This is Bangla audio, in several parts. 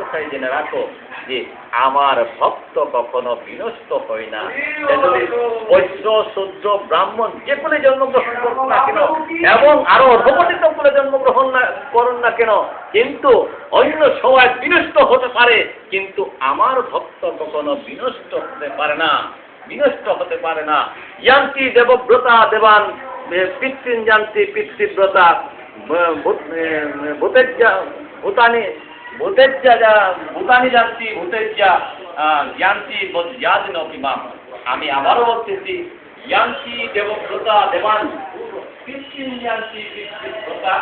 কথাই জেনে রাখো যে আমার ভক্ত কখনো বিনষ্ট হয় না। যদি বৈশ্য শূদ্র ব্রাহ্মণ যে কোনো জন্মগ্রহণ করুন না কেন এবং আরো অধপতিত করে জন্মগ্রহণ করুন না কেন, কিন্তু অন্য সময় বিনষ্ট হতে পারে, কিন্তু আমার ভক্ত কখনো বিনষ্ট হতে পারে না, বিনষ্ট হতে পারে না। ইয়ান্তি দেবব্রতা দেবান পিতৃন যান্তি পিতৃব্রতা ভূতানি ভূতানি যান্তি ভূতেজ্জা জ্ঞান্তি জ্ঞাদিনপিমা। আমি আবারও বলতেছি, ইয়ান্তি দেবব্রতা দেবান পিতৃন যান্তি পিতৃব্রতা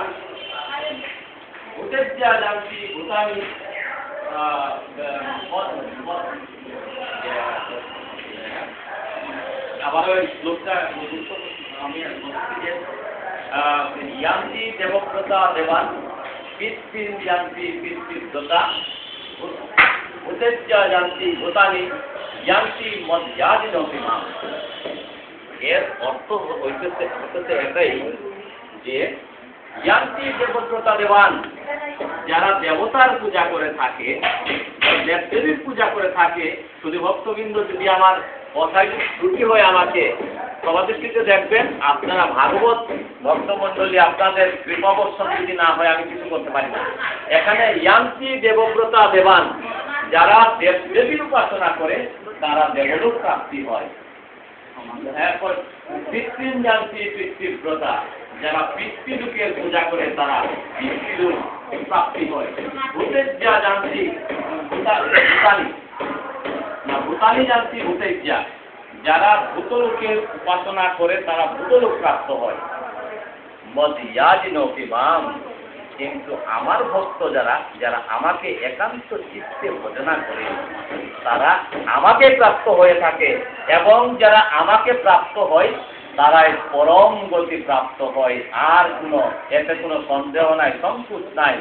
ভূতেজ্জা যান্তি ভূতানি আবার ওই শ্লোকটা আমি বলছি যে ইয়ান্তি দেবব্রতা দেবান পিতৃন যান্তি পিতৃব্রতা ভূতেজ্জা যান্তি ভূতানি যান্তি মজ্জাদিনপিমা। এর অর্থ হইতেছে এটাই যে ইয়ান্তি দেবব্রতা দেবান, যারা দেবতার পূজা করে থাকে, দেবদেবীর পূজা করে থাকে, শুধু ভক্তবৃন্দ যদি আমার কথায় ত্রুটি হয় আমাকে সমাদৃষ্টিতে দেখবেন। আপনারা ভাগবত ভক্তমণ্ডলী আপনাদের কৃপাবর্ষণ যদি না হয় আমি কিছু করতে পারি না। এখানে ইয়ান্তি দেবব্রতা দেবান, যারা দেবদেবীর উপাসনা করে তারা দেবলোক প্রাপ্তি হয়। এরপর পিতৃন যান্তি পিতৃব্রতা, যারা পিতৃলোকের পূজা করে তারা পিতৃলোক প্রাপ্তি হয়। ভূতেজ্জা যান্তি ভূতানি না ভূতানি যান্তি ভূতেজ্জা, যারা ভূতলোকের উপাসনা করে তারা ভূতলোক প্রাপ্ত হয়। মজ্জাদিনপিমাম, কিন্তু আমার ভক্ত যারা যারা আমাকে একান্ত চিত্তে ভজনা করে তারা আমাকে প্রাপ্ত হয়ে থাকে, এবং যারা আমাকে প্রাপ্ত হয় তারাই পরম গতি প্রাপ্ত হয়। আর এতে কোনো সন্দেহ নাই, সংকোচ নাই,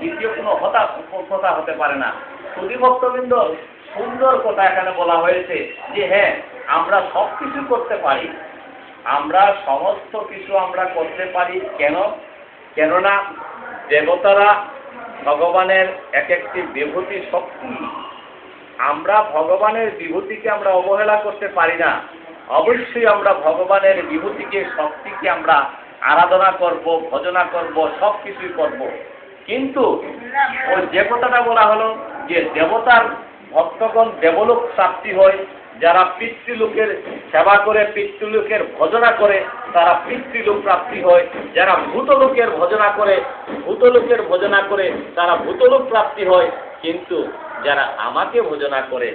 দ্বিতীয় কোনো কথা হতে পারে না। শুধু ভক্তবৃন্দ, সুন্দর কথা এখানে বলা হয়েছে যে হ্যাঁ, আমরা সব কিছু করতে পারি, আমরা সমস্ত কিছু আমরা করতে পারি। কেননা দেবতারা ভগবানের এক একটি বিভূতি শক্তি। আমরা ভগবানের বিভূতিকে আমরা অবহেলা করতে পারি না। অবশ্যই আমরা ভগবানের বিভূতিকে শক্তিকে আমরা আরাধনা করব, ভজনা করব, সব কিছুই করব। কিন্তু ওই যে কথাটা বলা হলো যে দেবতার ভক্তগণ দেবলোক প্রাপ্তি হয়, যারা পিতৃলোকের সেবা করে পিতৃলোকের ভজনা করে তারা পিতৃলোক প্রাপ্তি হয়, যারা ভূতলোকের ভজনা করে তারা ভূতলোক প্রাপ্তি হয়, কিন্তু যারা আমাকে ভজনা করে